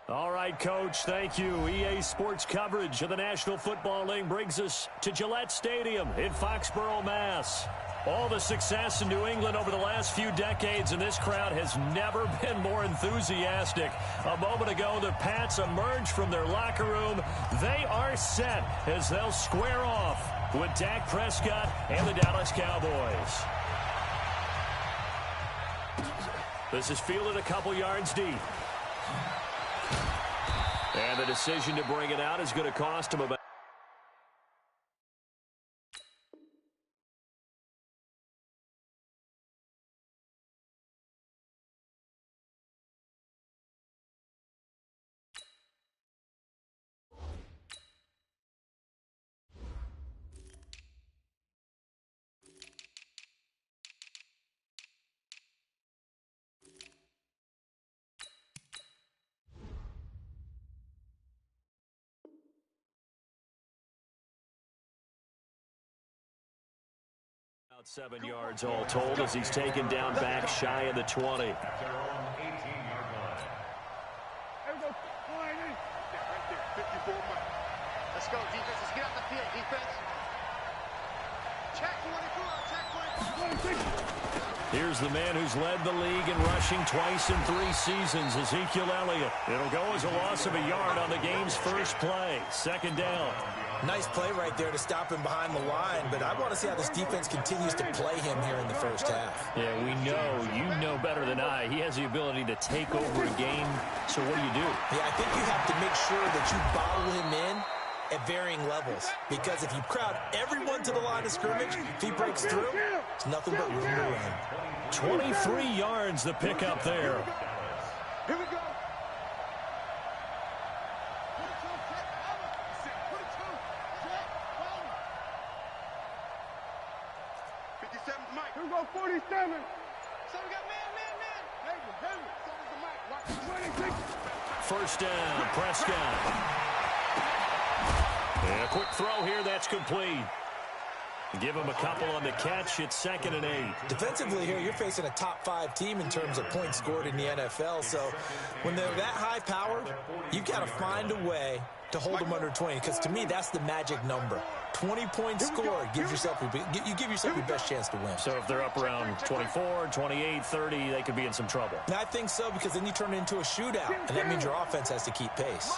All right, Coach, thank you. EA Sports coverage of the National Football League brings us to Gillette Stadium in Foxborough, Mass. All the success in New England over the last few decades, and this crowd has never been more enthusiastic. A moment ago, the Pats emerged from their locker room. They are set as they'll square off with Dak Prescott and the Dallas Cowboys. This is fielded a couple yards deep. And the decision to bring it out is going to cost him about... About 7 yards all told as he's taken down back shy of the 20. Let's go, defense. Let's get out the field, defense. Check 24, check 24. Here's the man who's led the league in rushing twice in 3 seasons, Ezekiel Elliott. It'll go as a loss of a yard on the game's first play. Second down. Nice play right there to stop him behind the line, but I want to see how this defense continues to play him here in the first half. Yeah, we know. You know better than I. He has the ability to take over a game. So what do? Yeah, I think you have to make sure that you bottle him in at varying levels, because if you crowd everyone to the line of scrimmage, if he breaks through, it's nothing but room to run. 23 yards the pickup there. Here we go. Here we go, 47. So we got man. So is the mic. First down, Prescott. And a quick throw here, that's complete. Give him a couple on the catch. It's 2nd and 8. Defensively here, you're facing a top 5 team in terms of points scored in the NFL. So when they're that high powered, you've got to find a way to hold them under 20, because to me, that's the magic number. 20 points scored, you give yourself your best chance to win. So if they're up around 24, 28, 30, they could be in some trouble. And I think so, because then you turn it into a shootout, and that means your offense has to keep pace.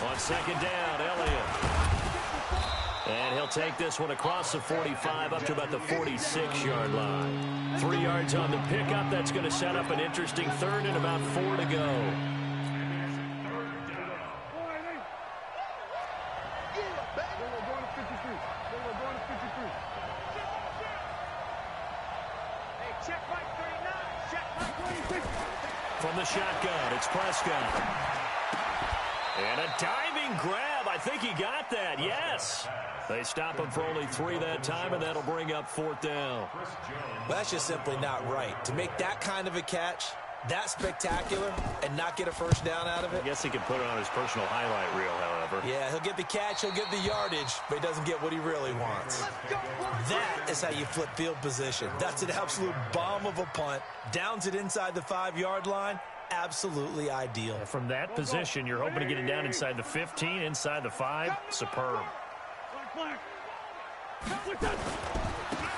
On second down, Elliott. And he'll take this one across the 45 up to about the 46-yard line. 3 yards on the pickup. That's going to set up an interesting third and about 4 to go. From the shotgun, it's Prescott. And a diving grab. I think he got that. Yes. They stop him for only 3 that time, and that'll bring up 4th down. Well, that's just simply not right. To make that kind of a catch, that spectacular, and not get a first down out of it. I guess he could put it on his personal highlight reel, however. Yeah, he'll get the catch, he'll get the yardage, but he doesn't get what he really wants. That is how you flip field position. That's an absolute bomb of a punt. Downs it inside the 5-yard line. Absolutely ideal. From that position, you're hoping to get it down inside the 15, inside the 5. Superb.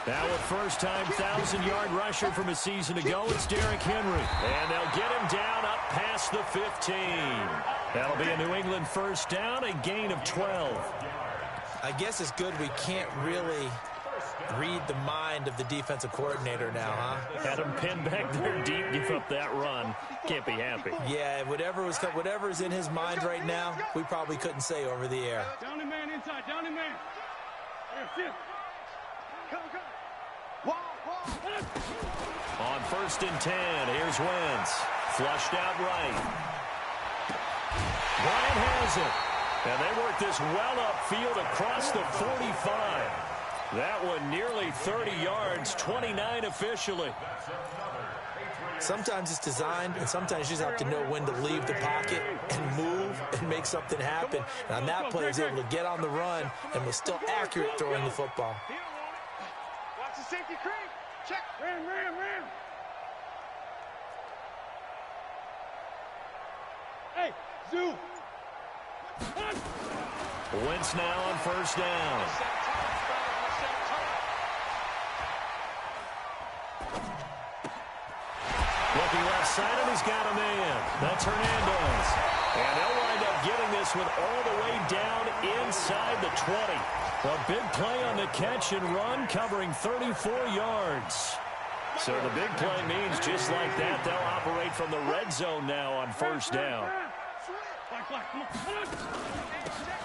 Now a first-time 1,000-yard rusher from a season ago, it's Derrick Henry. And they'll get him down up past the 15. That'll be a New England first down, a gain of 12. I guess it's good we can't really read the mind of the defensive coordinator now, huh? Had him pinned back there deep, give up that run. Can't be happy. Yeah, whatever is in his mind right now, we probably couldn't say over the air. Down the man inside, down the man. On 1st and 10, here's Wentz. Flushed out right. Bryant has it. And they work this well upfield across the 45. That one nearly 30 yards, 29 officially. Sometimes it's designed, and sometimes you just have to know when to leave the pocket and move and make something happen. And on that play, he was able to get on the run and was still accurate throwing the football. Watch the safety creep. Check. Ram. Hey, Zoo. Wentz now on first down. Looking left side, and he's got a man. That's Hernandez. And they'll wind up getting this one all the way down inside the 20. A big play on the catch and run, covering 34 yards. So the big play means just like that, they'll operate from the red zone now on first down.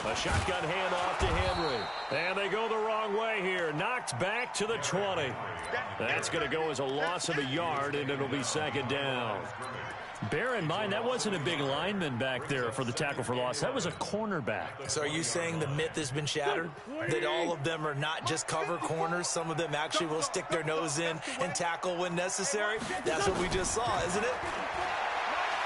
A shotgun handoff to Henry. And they go the wrong way here. Knocked back to the 20. That's going to go as a loss of a yard, and it'll be second down. Bear in mind, that wasn't a big lineman back there for the tackle for loss. That was a cornerback. So are you saying the myth has been shattered? That all of them are not just cover corners? Some of them actually will stick their nose in and tackle when necessary? That's what we just saw, isn't it?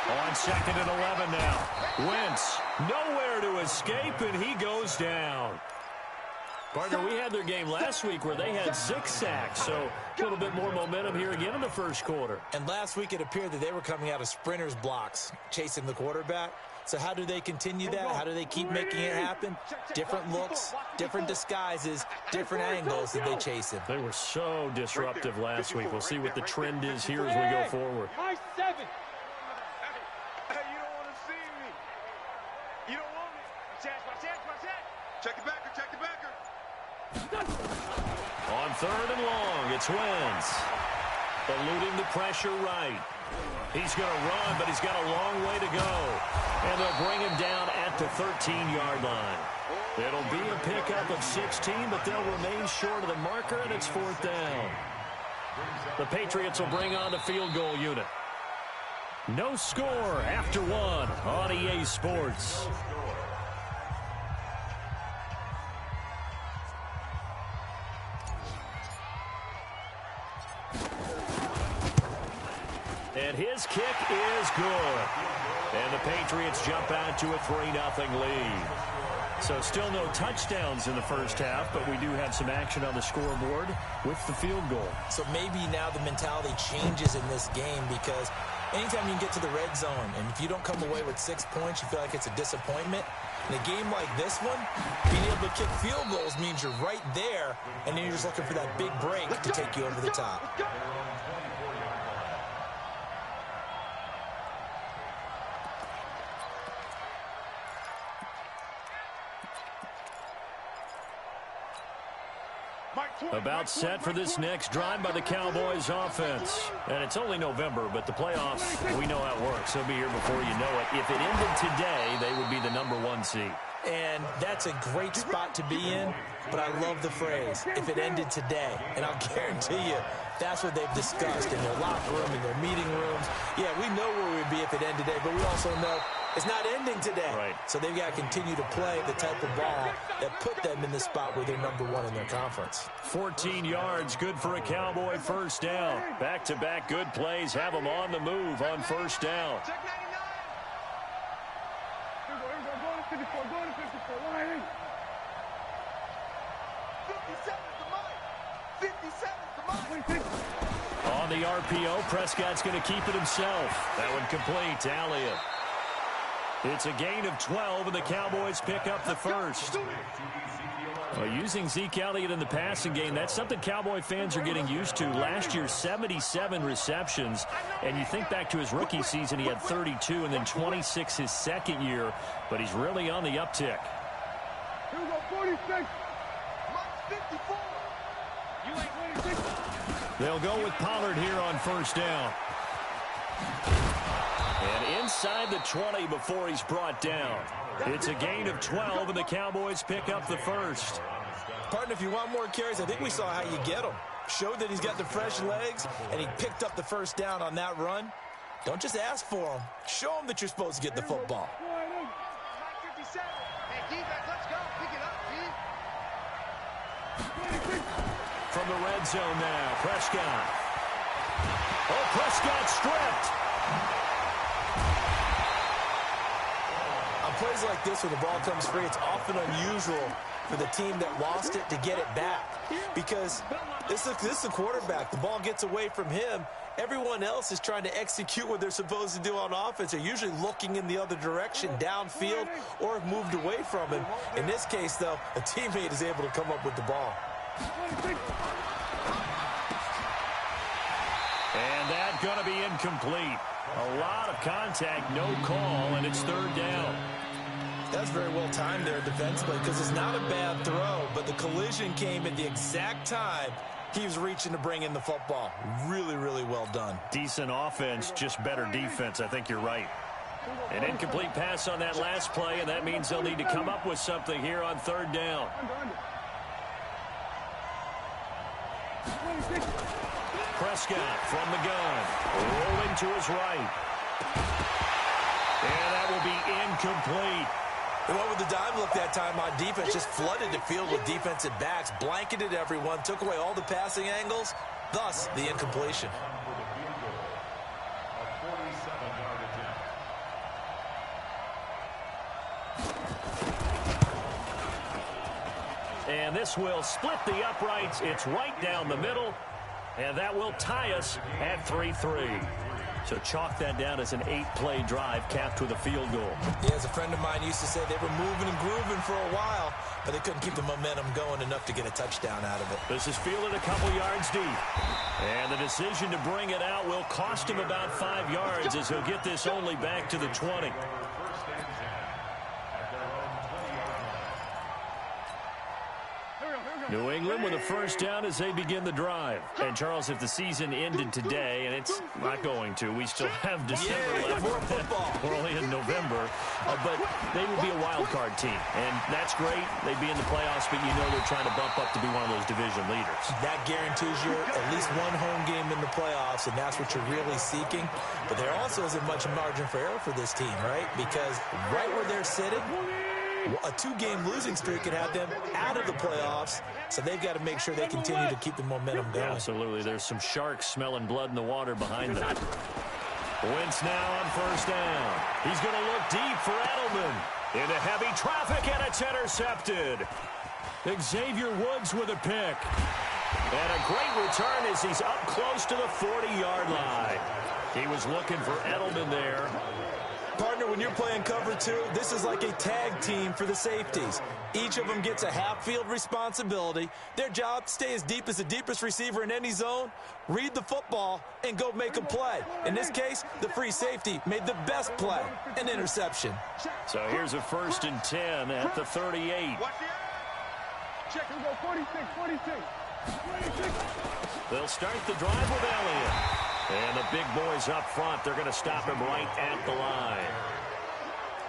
On second and 11 now. Wentz, nowhere to escape, and he goes down. Partner, we had their game last week where they had 6 sacks, so a little bit more momentum here again in the first quarter. And last week it appeared that they were coming out of sprinters blocks, chasing the quarterback. So how do they continue that? How do they keep making it happen? Different looks, different disguises, different angles that they chase him. They were so disruptive last week. We'll see what the trend is here as we go forward. My 7. Hey, you don't want to see me. You don't want me. Check the backer, check the backer. On third and long, it's Wentz. Eluding the pressure right. He's going to run, but he's got a long way to go. And they'll bring him down at the 13-yard line. It'll be a pickup of 16, but they'll remain short of the marker, and it's fourth down. The Patriots will bring on the field goal unit. No score after one on EA Sports. And his kick is good. And the Patriots jump out to a 3-0 lead. So still no touchdowns in the first half, but we do have some action on the scoreboard with the field goal. So maybe now the mentality changes in this game, because anytime you can get to the red zone, and if you don't come away with 6 points, you feel like it's a disappointment. In a game like this one, being able to kick field goals means you're right there, and then you're just looking for that big break to take you over the top. About set for this next drive by the Cowboys offense. And it's only November, but the playoffs, we know how it works. They'll be here before you know it. If it ended today, they would be the #1 seed. And that's a great spot to be in, but I love the phrase, if it ended today. And I'll guarantee you, that's what they've discussed in their locker room, in their meeting rooms. Yeah, we know where we'd be if it ended today, but we also know it's not ending today. Right. So they've got to continue to play the type of ball that put them in the spot where they're #1 in their conference. 14 yards, good for a Cowboy first down. Back-to-back good plays have them on the move on first down. Check 99. Here we go. Going to 54. Line. 57 to mine. 57 to mine. On the RPO, Prescott's going to keep it himself. That one complete to Elliott. It's a gain of 12, and the Cowboys pick up the first. Well, using Zeke Elliott in the passing game, that's something Cowboy fans are getting used to. Last year, 77 receptions, and you think back to his rookie season, he had 32 and then 26 his second year, but he's really on the uptick. Here we go. 46. Mine's 54. You ain't 26. They'll go with Pollard here on first down. And inside the 20 before he's brought down. It's a gain of 12, and the Cowboys pick up the first. Partner, if you want more carries, I think we saw how you get them. Showed that he's got the fresh legs, and he picked up the first down on that run. Don't just ask for them. Show them that you're supposed to get the football. Mine 57. Hey, defense, let's go. Pick it up, G. From the red zone now, Prescott. Oh, Prescott stripped. I'm plays like this where the ball comes free, it's often unusual for the team that lost it to get it back. Because this is a quarterback. The ball gets away from him. Everyone else is trying to execute what they're supposed to do on offense. They're usually looking in the other direction, downfield, or have moved away from him. In this case, though, a teammate is able to come up with the ball. And that's going to be incomplete. A lot of contact, no call, and it's third down. That's very well timed there defensively because it's not a bad throw, but the collision came at the exact time he was reaching to bring in the football. Really, really well done. Decent offense, just better defense. I think you're right. An incomplete pass on that last play, and that means they'll need to come up with something here on third down. Prescott from the gun, rolling to his right. And that will be incomplete. They went with the dime look that time on defense, just flooded the field with defensive backs, blanketed everyone, took away all the passing angles, thus the incompletion. And this will split the uprights. It's right down the middle, and that will tie us at 3-3. So chalk that down as an 8-play drive capped with a field goal. Yeah, as a friend of mine used to say, they were moving and grooving for a while, but they couldn't keep the momentum going enough to get a touchdown out of it. This is fielded a couple yards deep. And the decision to bring it out will cost him about 5 yards as he'll get this only back to the 20. New England with a first down as they begin the drive. And, Charles, if the season ended today, and it's not going to, we still have December left. More football. We're only in November. But they would be a wild card team. And that's great. They'd be in the playoffs, but you know they're trying to bump up to be one of those division leaders. That guarantees you at least one home game in the playoffs, and that's what you're really seeking. But there also isn't much margin for error for this team, right? Because right where they're sitting, a 2-game losing streak could have them out of the playoffs, so they've got to make sure they continue to keep the momentum going. Absolutely. There's some sharks smelling blood in the water behind them. Wentz now on first down. He's going to look deep for Edelman. Into heavy traffic, and it's intercepted. Xavier Woods with a pick. And a great return as he's up close to the 40-yard line. He was looking for Edelman there. Partner, when you're playing cover 2, this is like a tag team for the safeties. Each of them gets a half-field responsibility. Their job, stay as deep as the deepest receiver in any zone, read the football, and go make a play. In this case, the free safety made the best play, an interception. So here's a 1st and 10 at the 38. Check, we go 46, 46. 46. They'll start the drive with Elliott. And the big boys up front, they're going to stop him right at the line.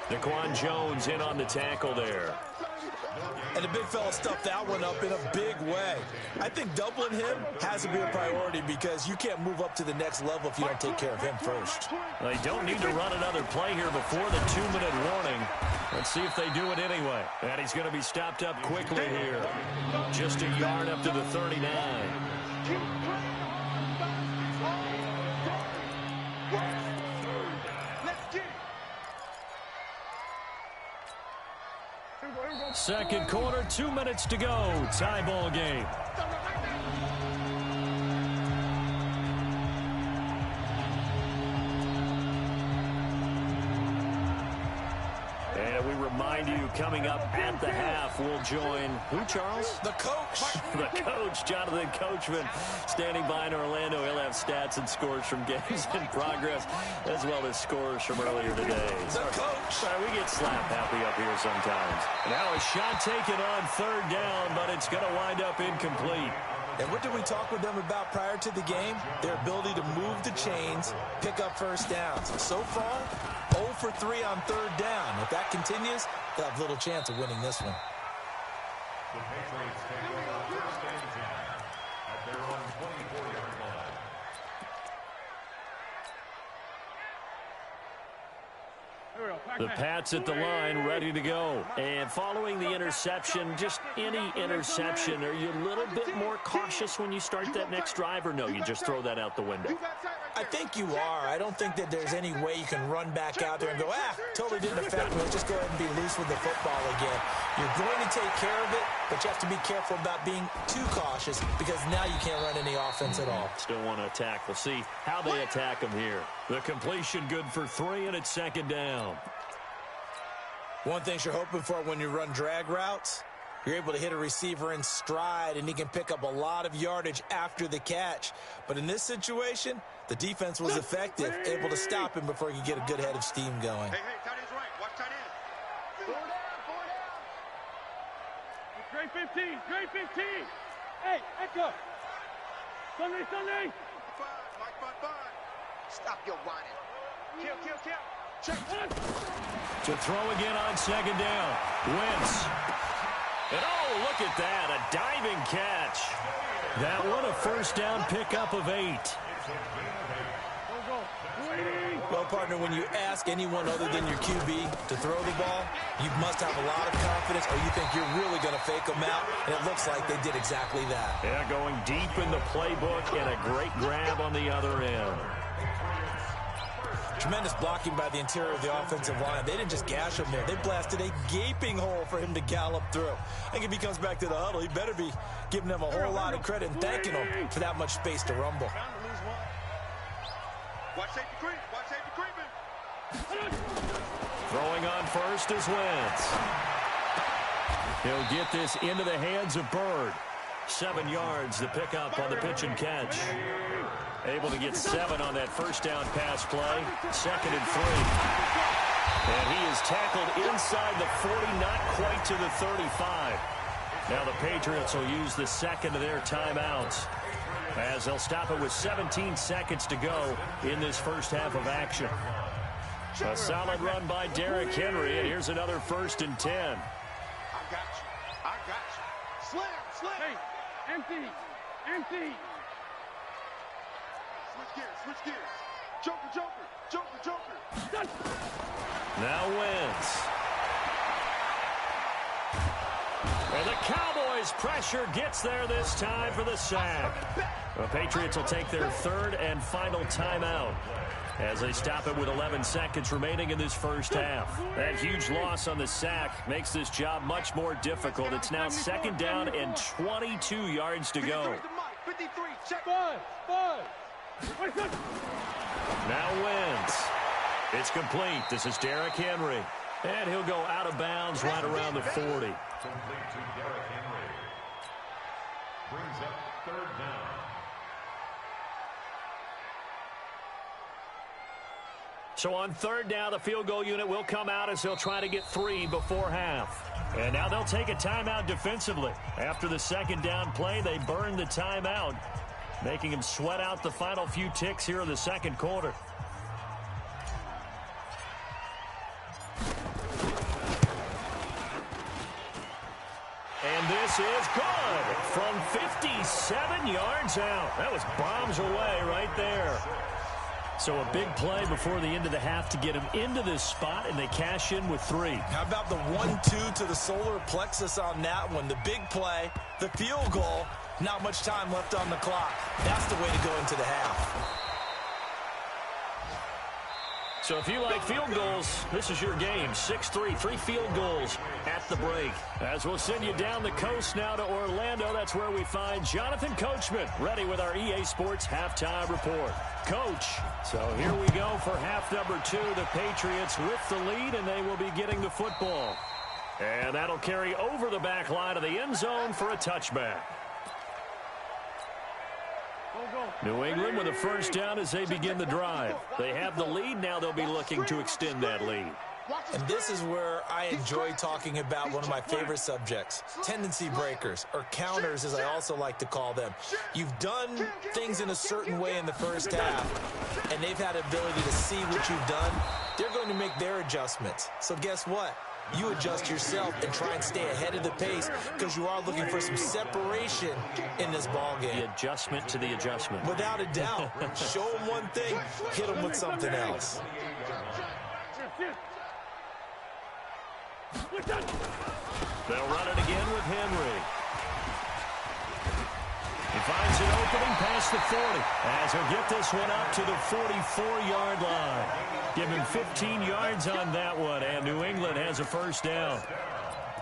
Daquan Jones in on the tackle there. And the big fella stuffed that one up in a big way. I think doubling him has to be a priority because you can't move up to the next level if you don't take care of him first. They don't need to run another play here before the 2-minute warning. Let's see if they do it anyway. And he's going to be stopped up quickly here. Just a yard up to the 39. Second quarter, 2 minutes to go. Tie ball game. And we remind you, coming up at the half, we'll join who, Charles? The coach. The coach, Jonathan Coachman, standing by in Orlando. He'll have stats and scores from games in progress, as well as scores from earlier today. The coach. Sorry, we get slap happy up here sometimes. Now a shot taken on third down, but it's going to wind up incomplete. And what did we talk with them about prior to the game? Their ability to move the chains, pick up first downs. So far, 0 for 3 on third down. If that continues, they'll have little chance of winning this one. The Patriots take over first and 10 at their own 24-yard line. The Pats at the line, ready to go. And following the interception, just any interception, are you a little bit more cautious when you start that next drive, or no, you just throw that out the window? I think you are. I don't think that there's any way you can run back out there and go, totally didn't affect me. Let's just go ahead and be loose with the football again. You're going to take care of it, but you have to be careful about being too cautious because now you can't run any offense at all. Still want to attack. We'll see how they attack them here. The completion good for 3, and it's second down. One thing you're hoping for when you run drag routes, you're able to hit a receiver in stride, and he can pick up a lot of yardage after the catch. But in this situation, the defense was effective, able to stop him before he could get a good head of steam going. Hey, tight end's right. Watch tight end. 4 down, 4 down. Great 15, great 15. Hey, Echo. Sunday. Mike 5. Stop your whining. Kill. Check. To throw again on second down. Wentz. And oh, look at that, a diving catch. That one a first down pickup of 8. Well, partner, when you ask anyone other than your QB to throw the ball, you must have a lot of confidence, or you think you're really going to fake them out, and it looks like they did exactly that. Yeah, going deep in the playbook and a great grab on the other end. Tremendous blocking by the interior of the offensive line. They didn't just gash him there. They blasted a gaping hole for him to gallop through. I think if he comes back to the huddle, he better be giving them a whole lot of credit and thanking them for that much space to rumble. Watch safety creeping. Throwing on first is Wentz. He'll get this into the hands of Bird. 7 yards to pick up on the pitch and catch. Able to get 7 on that first down pass play. 2nd and 3. And he is tackled inside the 40, not quite to the 35. Now the Patriots will use the second of their timeouts, as they'll stop it with 17 seconds to go in this first half of action. A solid run by Derrick Henry, and here's another 1st and 10. I got you. Slam. Hey, empty. Switch gears. Joker. Now Wentz. And the Cowboys' pressure gets there this time for the sack. The Patriots will take their 3rd and final timeout as they stop it with 11 seconds remaining in this first half. That huge loss on the sack makes this job much more difficult. It's now 2nd down and 22 yards to go. 53, check. 5. Now Wentz. It's complete. This is Derrick Henry. And he'll go out of bounds right around the 40. Complete to Derrick Henry. Brings up 3rd down. So on 3rd down, the field goal unit will come out as they'll try to get 3 before half. And now they'll take a timeout defensively. After the 2nd down play, they burn the timeout, making him sweat out the final few ticks here in the 2nd quarter. And this is good from 57 yards out. That was bombs away right there. So a big play before the end of the half to get him into this spot, and they cash in with 3. How about the 1-2 to the solar plexus on that one? The big play, the field goal, not much time left on the clock. That's the way to go into the half. So if you like field goals, this is your game. 6-3, 3 field goals at the break. As we'll send you down the coast now to Orlando, that's where we find Jonathan Coachman, ready with our EA Sports Halftime Report. Coach, so here we go for half number 2. The Patriots with the lead, and they will be getting the football. And that'll carry over the back line of the end zone for a touchback. New England with a first down as they begin the drive. They have the lead. Now they'll be looking to extend that lead. And this is where I enjoy talking about one of my favorite subjects, tendency breakers, or counters as I also like to call them. You've done things in a certain way in the first half, and they've had the ability to see what you've done. They're going to make their adjustments. So guess what? You adjust yourself and try and stay ahead of the pace because you are looking for some separation in this ball game. The adjustment to the adjustment. Without a doubt. Show them one thing, hit them with something else. They'll run it again with Henry. He finds an opening past the 40 as he'll get this one up to the 44-yard line. Give him 15 yards on that one, and New England has a first down.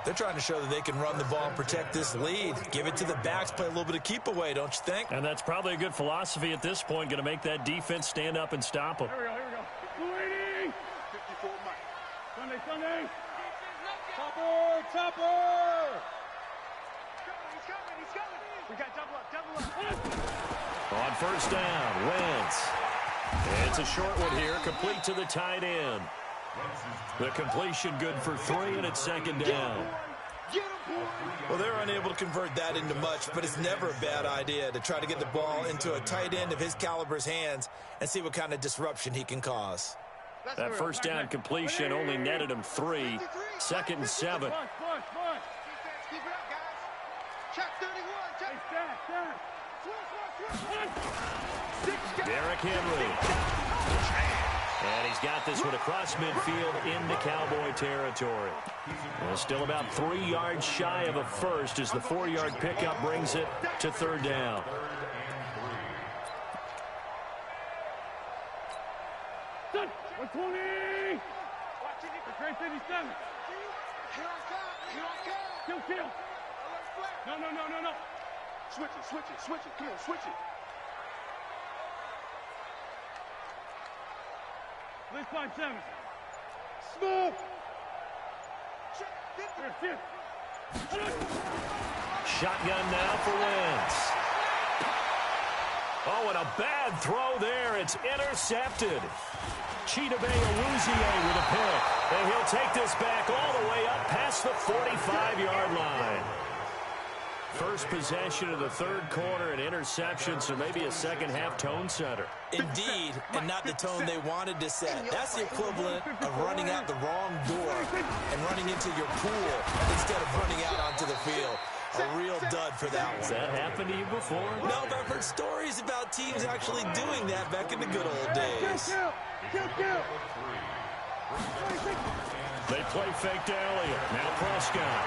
They're trying to show that they can run the ball and protect this lead. Give it to the backs, play a little bit of keep away, don't you think? And that's probably a good philosophy at this point, going to make that defense stand up and stop them. Here we go. 54 Mike. Sunday. Topper. He's coming. We got double up. On first down, Wentz. It's a short one here, complete to the tight end. The completion good for 3, and it's second down. Well, they're unable to convert that into much, but it's never a bad idea to try to get the ball into a tight end of his caliber's hands and see what kind of disruption he can cause. That first down completion only netted him 3. Second and 7. Keep it up, guys. Check 31. Check. Derrick Henry. And he's got this one across midfield into Cowboy territory. Well, still about 3 yards shy of a first as the 4-yard pickup brings it to third down. Done. 120. Great 57. Kill. No. Switch it. Come on, switch it. Let's 5-7. Smooth. Shotgun now for Wentz. Oh, and a bad throw there. It's intercepted. Chidobe Awuzie with a pick. And he'll take this back all the way up past the 45-yard line. First possession of the third quarter, an interception, so maybe a second-half tone setter. Indeed, and not the tone they wanted to set. That's the equivalent of running out the wrong door and running into your pool instead of running out onto the field. A real dud for that one. Has that happened to you before? No, but I've heard stories about teams actually doing that back in the good old days. Kill. They play fake to Elliott. Now Prescott.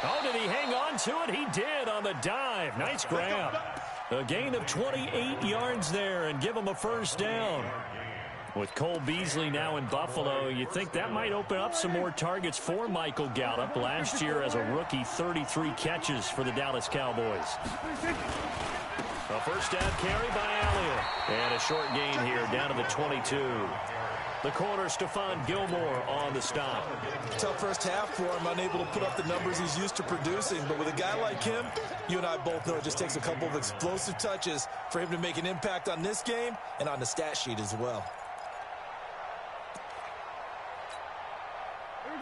Oh, did he hang on to it? He did on the dive. Nice grab. A gain of 28 yards there and give him a first down. With Cole Beasley now in Buffalo, you think that might open up some more targets for Michael Gallup. Last year as a rookie, 33 catches for the Dallas Cowboys. A first down carry by Elliott. And a short gain here down to the 22. The corner, Stephon Gilmore, on the stop. Tough first half for him, unable to put up the numbers he's used to producing. But with a guy like him, you and I both know it just takes a couple of explosive touches for him to make an impact on this game and on the stat sheet as well.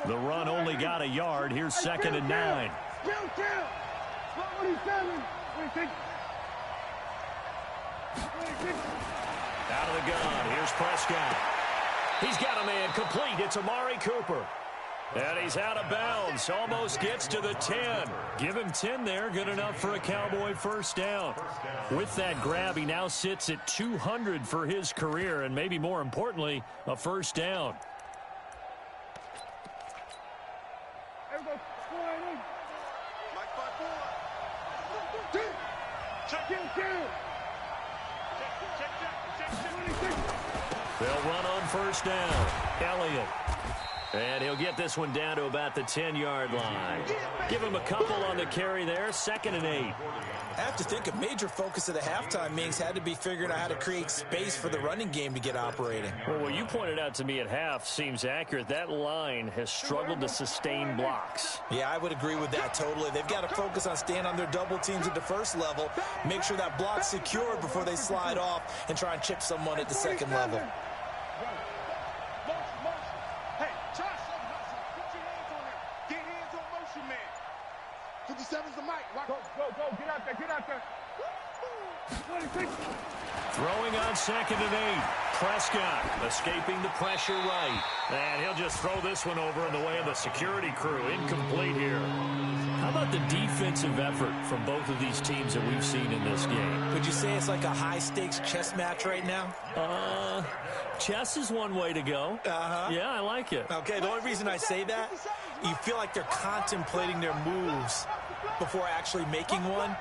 The run only got a yard. Here's second and 9. Kill. 27. Out of the gun. Here's Prescott. He's got a man complete. It's Amari Cooper. And he's out of bounds. Almost gets to the 10. Give him 10 there. Good enough for a Cowboy first down. With that grab, he now sits at 200 for his career. And maybe more importantly, a first down. They'll run on first down. Elliott. And he'll get this one down to about the 10-yard line. Give him a couple on the carry there. Second and 8. I have to think a major focus of the halftime meetings had to be figuring out how to create space for the running game to get operating. Well, what you pointed out to me at half seems accurate. That line has struggled to sustain blocks. Yeah, I would agree with that totally. They've got to focus on staying on their double teams at the first level, make sure that block's secured before they slide off and try and chip someone at the second level. Hey, Josh, put your hands on there. Get hands on motion, man. 57's the mic. Go. Get out there. 26. Throwing on second and 8. Prescott escaping the pressure right. And he'll just throw this one over in the way of the security crew. Incomplete here. How about the defensive effort from both of these teams that we've seen in this game? Would you say it's like a high-stakes chess match right now? Chess is one way to go. Yeah, I like it. Okay, the only reason I say that, you feel like they're contemplating their moves before actually making one,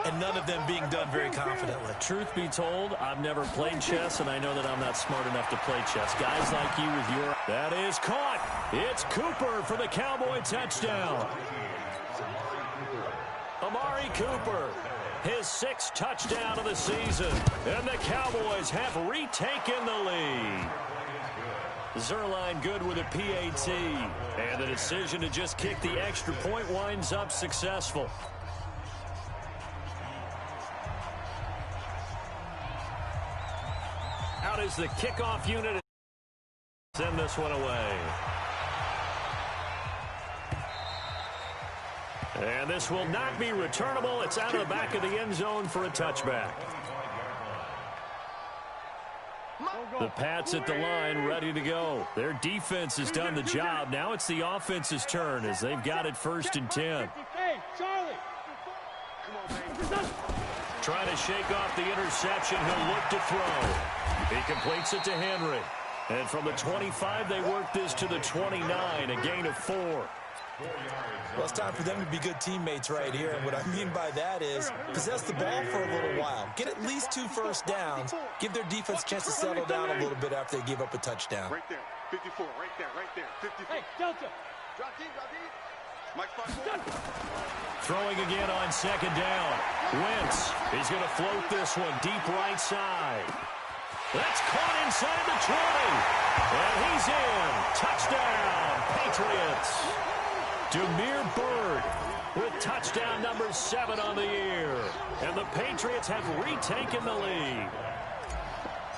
and none of them being done very confidently. Truth be told, I've never played chess, and I know that I'm not smart enough to play chess. Guys like you with your... That is caught. It's Cooper for the Cowboy touchdown. Amari Cooper, his 6th touchdown of the season, and the Cowboys have retaken the lead. Zuerlein good with a PAT, and the decision to just kick the extra point winds up successful. Out is the kickoff unit. Send this one away. And this will not be returnable. It's out of the back of the end zone for a touchback. The Pats at the line ready to go. Their defense has done the job. Now it's the offense's turn as they've got it 1st and 10. Trying to shake off the interception. He'll look to throw. He completes it to Henry. And from the 25, they work this to the 29, a gain of 4. Well, it's time for them to be good teammates right here. And what I mean by that is possess the ball for a little while. Get at least 2 first downs. Give their defense a chance to settle down a little bit after they give up a touchdown. Right there. 54. Right there. 54. Hey, Delta. Drop deep. Mike Fox. Throwing again on 2nd down. Wentz. He's going to float this one deep right side. That's caught inside the 20. And he's in. Touchdown, Patriots. Damiere Byrd with touchdown number 7 on the year. And the Patriots have retaken the lead.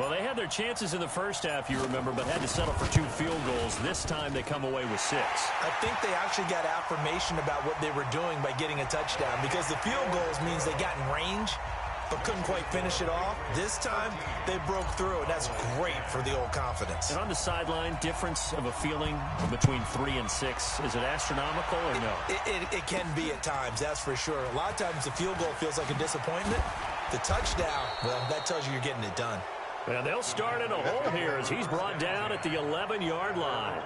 Well, they had their chances in the first half, you remember, but had to settle for 2 field goals. This time they come away with 6. I think they actually got affirmation about what they were doing by getting a touchdown, because the field goals means they got in range but couldn't quite finish it off. This time, they broke through, and that's great for the old confidence. And on the sideline, difference of a feeling between 3 and 6, is it astronomical or no? It can be at times, that's for sure. A lot of times, the field goal feels like a disappointment. The touchdown, well, that tells you you're getting it done. And they'll start in a hole here as he's brought down at the 11-yard line.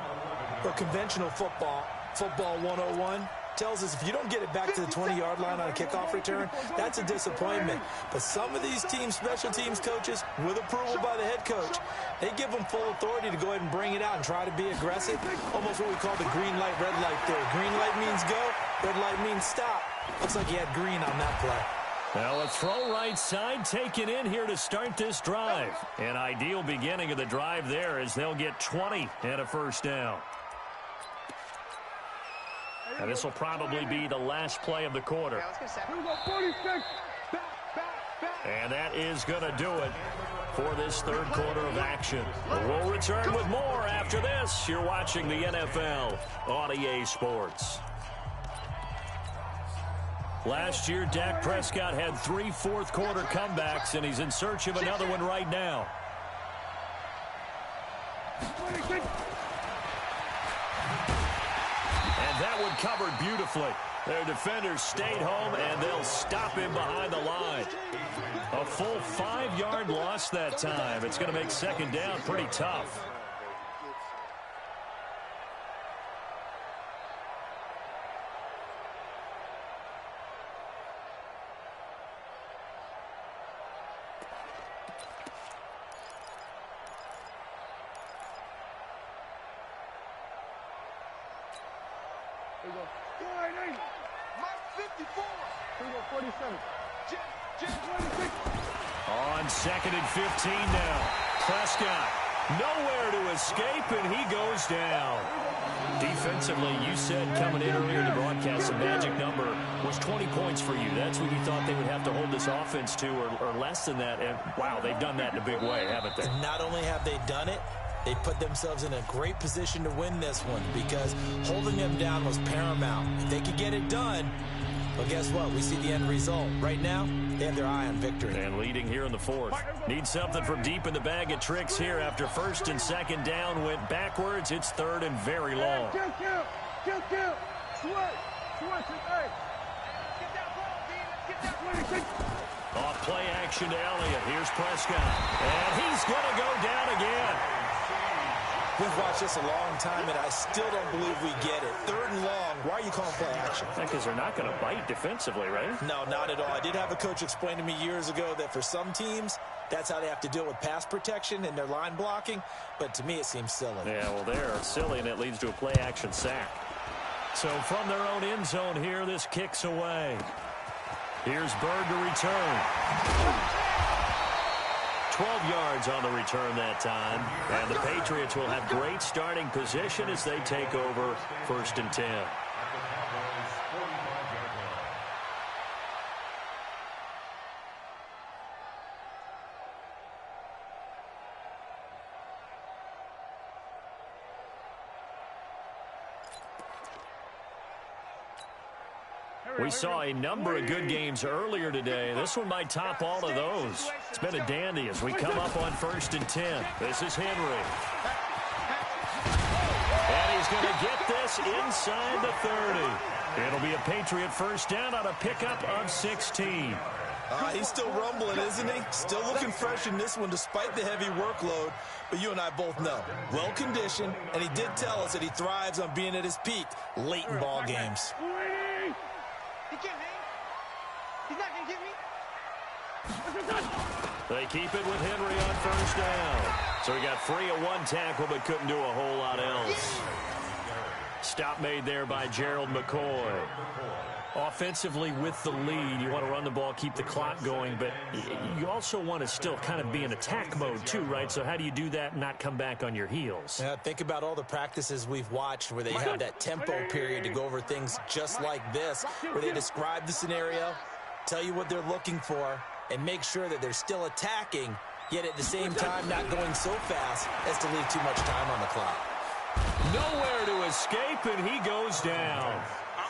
For conventional football 101, tells us if you don't get it back to the 20-yard line on a kickoff return, that's a disappointment. But some of these teams, special teams coaches, with approval by the head coach, they give them full authority to go ahead and bring it out and try to be aggressive. Almost what we call the green light, red light theory. Green light means go, red light means stop. Looks like he had green on that play. Well, a throw right side taken in here to start this drive. An ideal beginning of the drive there as they'll get 20 and a first down. And this will probably be the last play of the quarter. And that is going to do it for this 3rd quarter of action. We'll return with more after this. You're watching the NFL on EA Sports. Last year, Dak Prescott had 3 fourth-quarter comebacks, and he's in search of another one right now. And that one covered beautifully. Their defenders stayed home, and they'll stop him behind the line. A full 5-yard loss that time. It's going to make 2nd down pretty tough. On 2nd and 15 now. Prescott nowhere to escape, and he goes down. Defensively, you said coming in earlier in the broadcast, the magic number was 20 points for you. That's what you thought they would have to hold this offense to, or less than that. And, wow, they've done that in a big way, haven't they? Not only have they done it, they put themselves in a great position to win this one because holding them down was paramount. If they could get it done, well, guess what? We see the end result. Right now, They have their eye on victory. And leading here in the fourth. Need something from deep in the bag of tricks here after first and second down went backwards. It's third and very long. Off play action to Elliott. Here's Prescott. And he's going to go down again. We've watched this a long time, and I still don't believe we get it. Third and long. Why are you calling play action? Because they're not going to bite defensively, right? No, not at all. I did have a coach explain to me years ago that for some teams, that's how they have to deal with pass protection and their line blocking. But to me, it seems silly. Yeah, well, they're silly, and it leads to a play action sack. So from their own end zone here, this kicks away. Here's Bird to return. 12 yards on the return that time. And the Patriots will have great starting position as they take over first and 10. We saw a number of good games earlier today. This one might top all of those. It's been a dandy as we come up on first and 10. This is Henry. And he's going to get this inside the 30. It'll be a Patriot first down on a pickup of 16. He's still rumbling, isn't he? Still looking fresh in this one despite the heavy workload. But you and I both know, well-conditioned, and he did tell us that he thrives on being at his peak late in ball games. He can't hang. He's not going to get me. They keep it with Henry on first down. So he got free of one tackle but couldn't do a whole lot else. Stop made there by Gerald McCoy. Offensively with the lead, you want to run the ball, keep the clock going, but you also want to still kind of be in attack mode too, right? So how do you do that and not come back on your heels? Yeah, think about all the practices we've watched where they have that tempo period to go over things just like this, where they describe the scenario, tell you what they're looking for, and make sure that they're still attacking, yet at the same time not going so fast as to leave too much time on the clock. Nowhere to escape, and he goes down.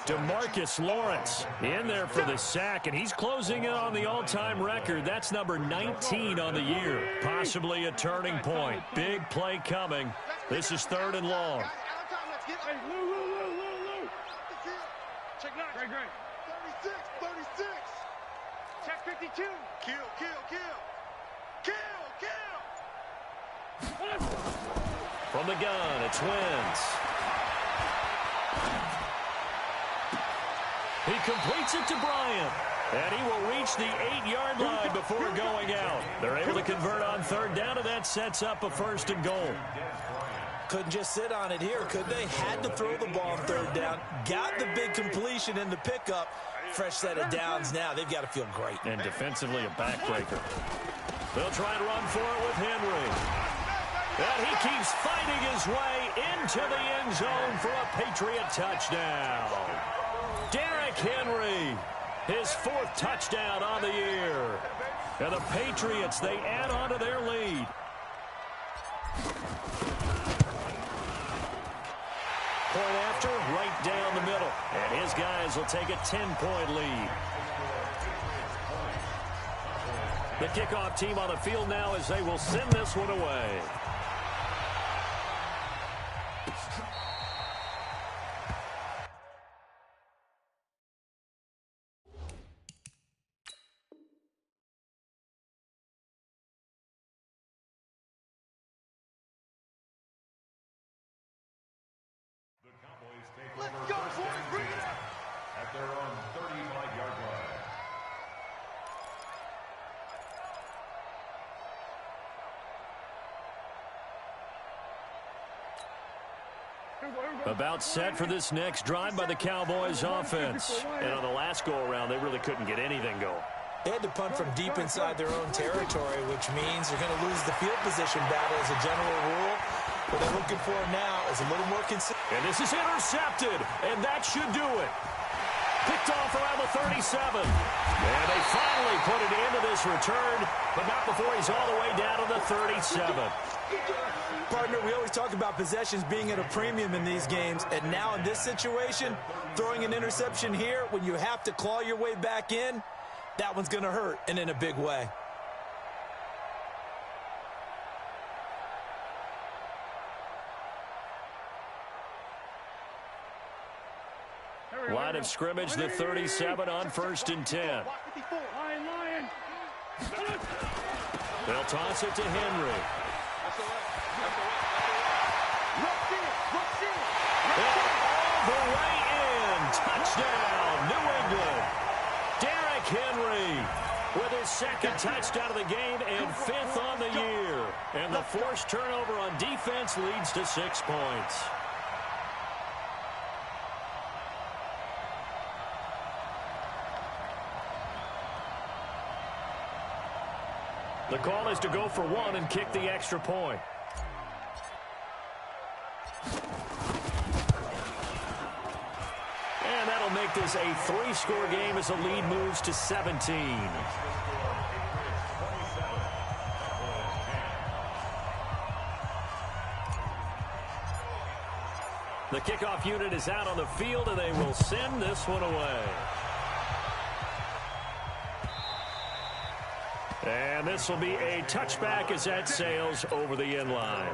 DeMarcus Lawrence in there for the sack, and he's closing in on the all-time record. That's number 19 on the year. Possibly a turning point. Big play coming. This is third and long. Hey, Lou. Check 9. Great. 36. Check 52. Kill. From the gun, it's Wentz. He completes it to Bryant, and he will reach the 8-yard line before going out. They're able to convert on third down, and that sets up a first and goal. Couldn't just sit on it here, could they? Had to throw the ball on third down. Got the big completion in the pickup. Fresh set of downs now. They've got to feel great. And defensively, a backbreaker. They'll try and run for it with Henry. And he keeps fighting his way into the end zone for a Patriot touchdown. Derrick Henry, his 4th touchdown on the year. And the Patriots, they add on to their lead. Point after, right down the middle. And his guys will take a 10-point lead. The kickoff team on the field now as they will send this one away. Let's go, boys. Bring it up. At their own 35-yard line. About set for this next drive by the Cowboys offense. And on the last go-around, they really couldn't get anything going. They had to punt from deep inside their own territory, which means they're going to lose the field position battle as a general rule. What they're looking for now is a little more consistent. And this is intercepted, and that should do it. Picked off around the 37. And they finally put it into this return, but not before he's all the way down to the 37. Partner, we always talk about possessions being at a premium in these games, and now in this situation, throwing an interception here when you have to claw your way back in, that one's going to hurt, and in a big way. Line of scrimmage, the 37 on 1st and 10. Lion. They'll toss it to Henry. All the way in. Touchdown, New England. Derrick Henry with his 2nd touchdown of the game and 5th on the year. And the forced turnover on defense leads to 6 points. The call is to go for 1 and kick the extra point. And that'll make this a 3-score game as the lead moves to 17. The kickoff unit is out on the field, and they will send this one away. And this will be a touchback as that sails over the end line.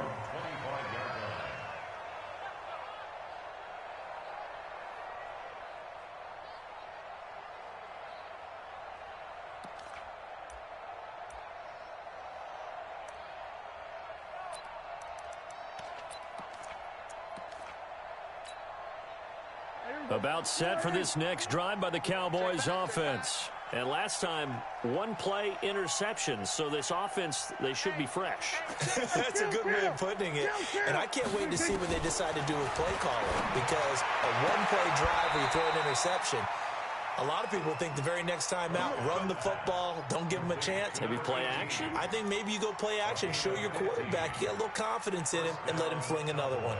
About set for this next drive by the Cowboys offense. And last time, 1-play interception. So this offense, they should be fresh. That's a good way of putting it. And I can't wait to see what they decide to do with play calling. Because a 1-play drive where you throw an interception, a lot of people think the very next time out, run the football, don't give them a chance. Maybe play action? I think maybe you go play action, show your quarterback, you get a little confidence in him, and let him fling another one.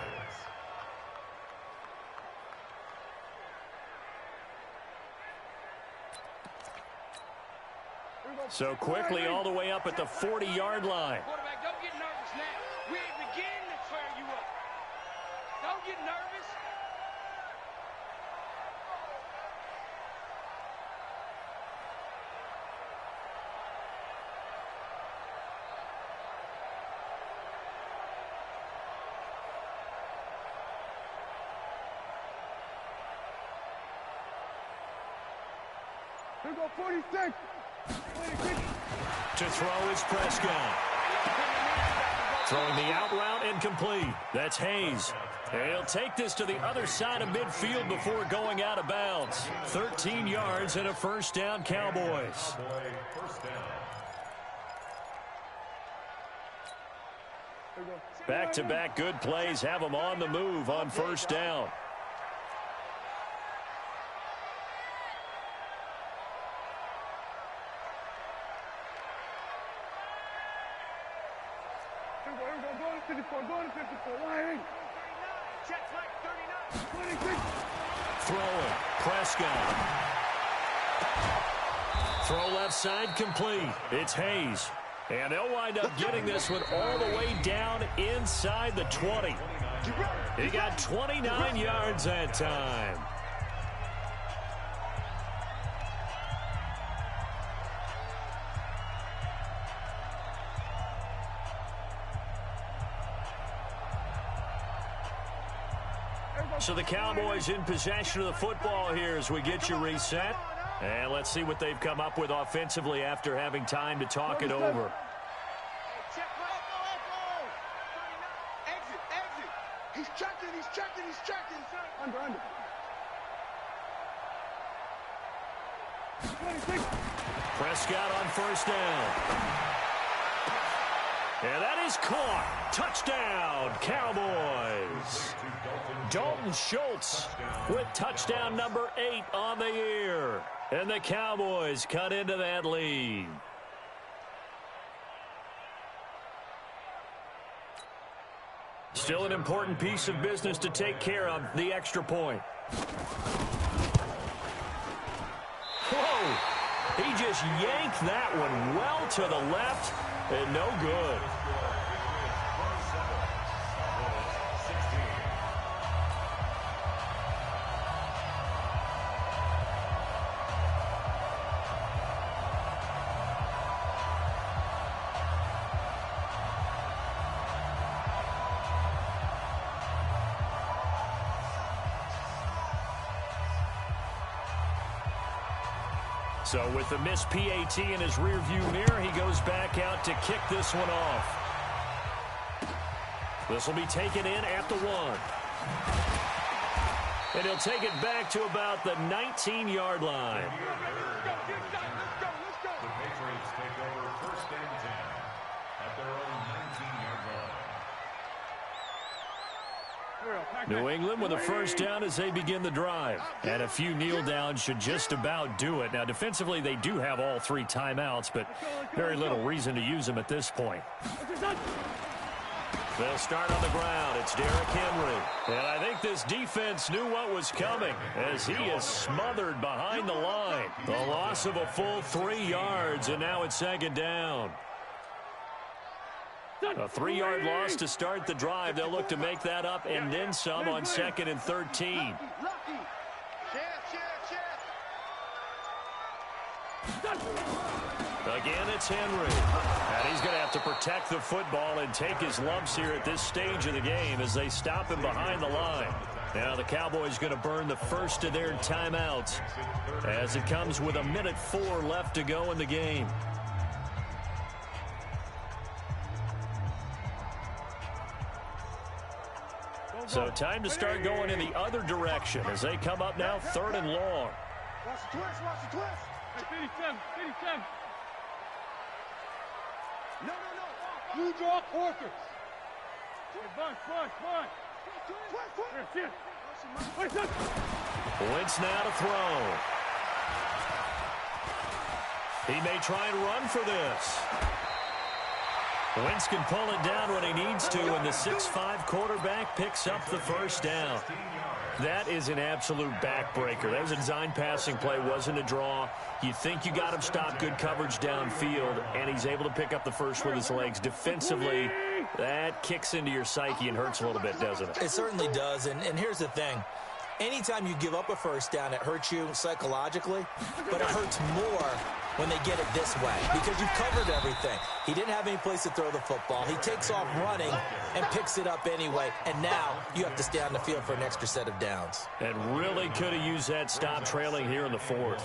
So quickly all the way up at the 40-yard line. Quarterback, don't get nervous now. We ain't beginning to tear you up. Don't get nervous. Here go 46. To throw is Prescott. Throwing the out route incomplete. That's Hayes. And he'll take this to the other side of midfield before going out of bounds. 13 yards and a 1st down, Cowboys. Back-to-back good plays have them on the move on 1st down. Throwing. Prescott. Throw left side complete. It's Hayes. And they'll wind up getting this one all the way down inside the 20. He got 29 yards that time. So the Cowboys in possession of the football here as we get you reset. And let's see what they've come up with offensively after having time to talk it over. Exit. He's checking. Under. Prescott on 1st down. And that is caught. Touchdown, Cowboys. Dalton Schultz with touchdown number 8 on the year. And the Cowboys cut into that lead. Still an important piece of business to take care of, the extra point. Whoa! He just yanked that one well to the left. And no good. So with the missed PAT in his rearview mirror, he goes back out to kick this one off. This will be taken in at the 1. And he'll take it back to about the 19-yard line. The Patriots take over 1st and 10 at their own 19-yard line. New England with a first down as they begin the drive. And a few kneel downs should just about do it. Now, defensively, they do have all 3 timeouts, but very little reason to use them at this point. They'll start on the ground. It's Derrick Henry. And I think this defense knew what was coming as he is smothered behind the line. The loss of a full 3 yards, and now it's 2nd down. A 3-yard loss to start the drive. They'll look to make that up and then some on 2nd and 13. Again, it's Henry. And he's going to have to protect the football and take his lumps here at this stage of the game as they stop him behind the line. Now the Cowboys going to burn the first of their timeouts as it comes with 1:04 left to go in the game. So time to start going in the other direction as they come up now 3rd and long. Watch the twist, watch the twist. Hey, 57. No. You draw quarters. Bunch. Wentz now to throw. He may try and run for this. Wentz can pull it down when he needs to, and the 6'5" quarterback picks up the first down. That is an absolute backbreaker. That was a design passing play, wasn't a draw. You think you got him stopped, good coverage downfield, and he's able to pick up the first with his legs. Defensively, that kicks into your psyche and hurts a little bit, doesn't it? It certainly does, and here's the thing. Anytime you give up a first down, it hurts you psychologically, but it hurts more when they get it this way because you've covered everything. He didn't have any place to throw the football. He takes off running and picks it up anyway, and now you have to stay on the field for an extra set of downs. And really could have used that stop trailing here in the 4th.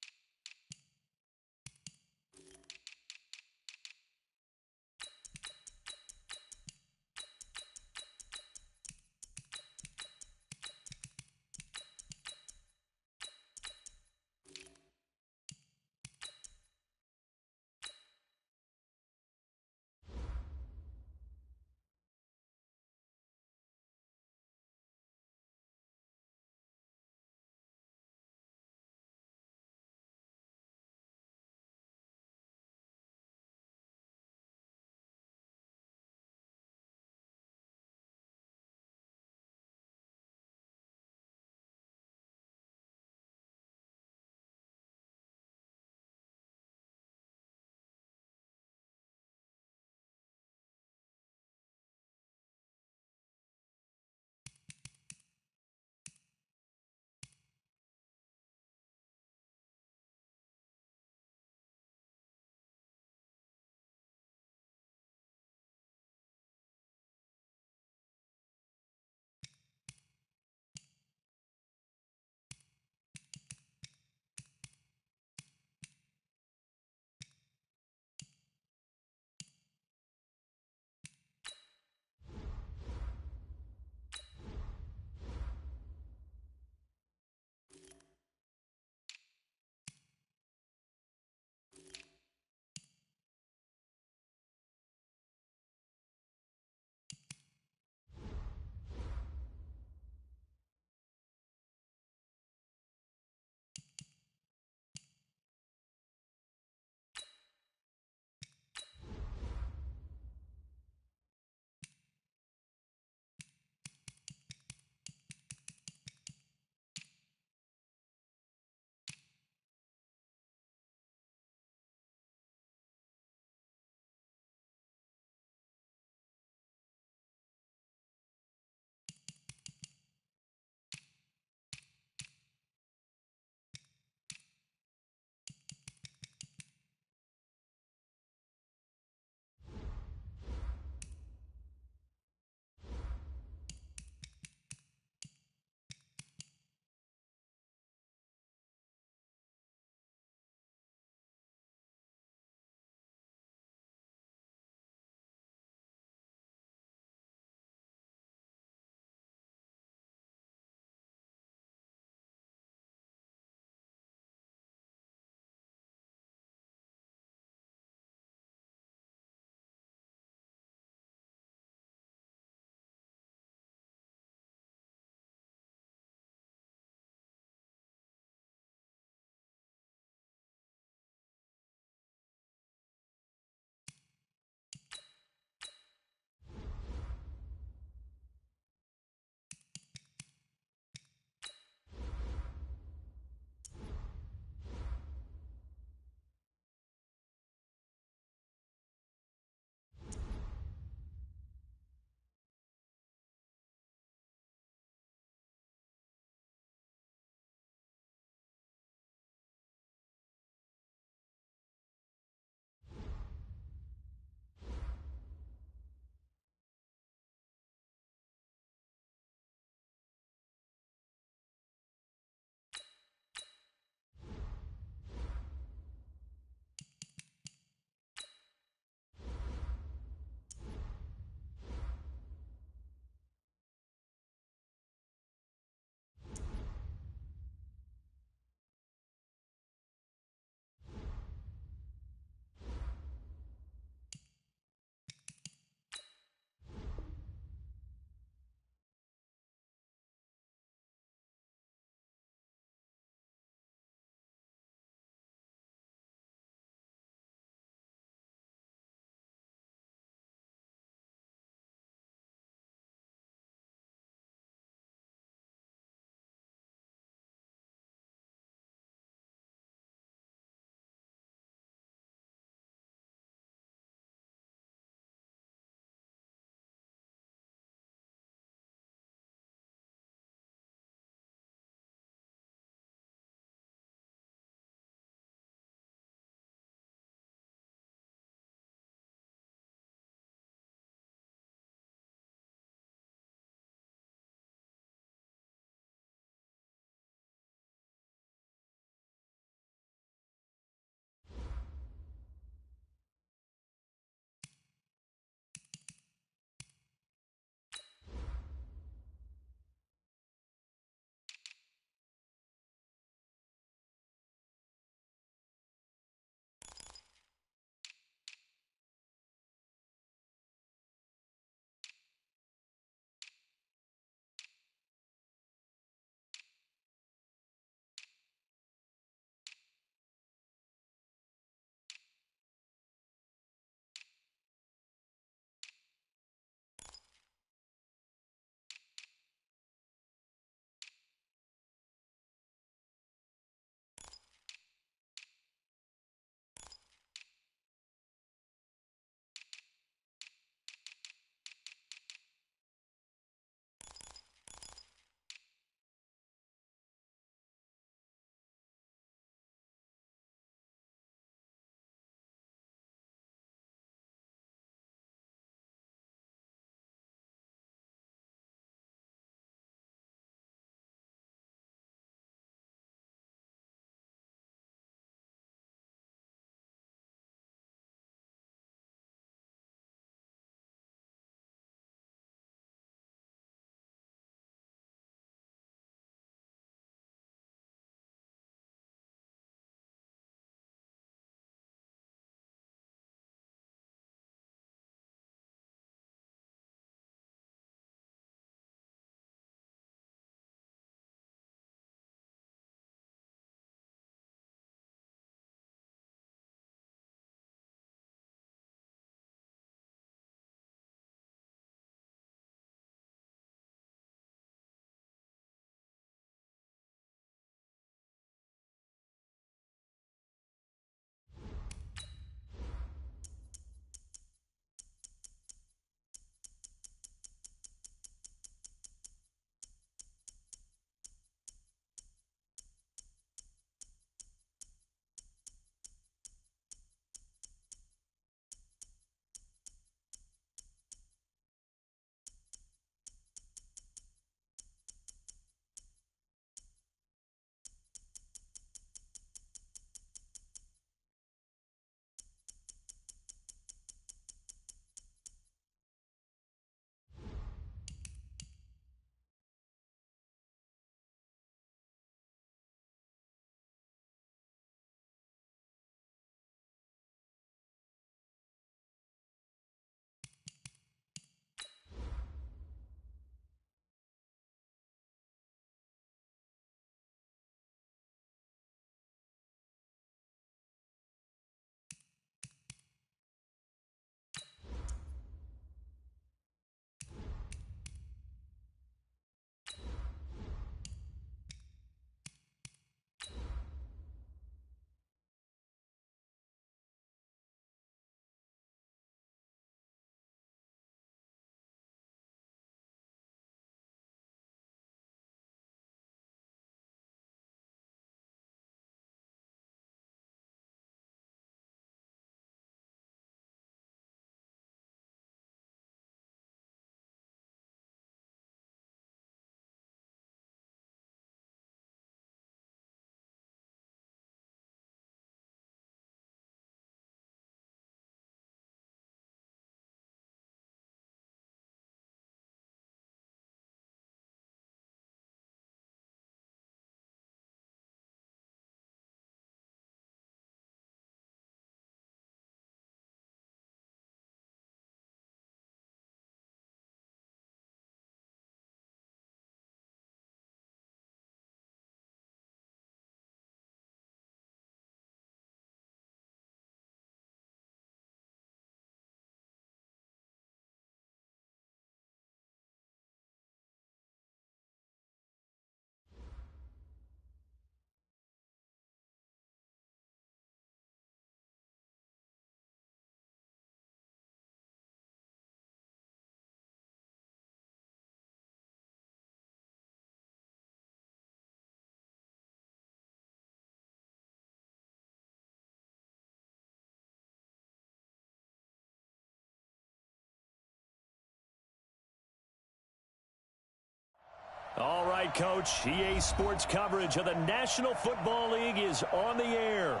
All right, Coach. EA Sports coverage of the National Football League is on the air.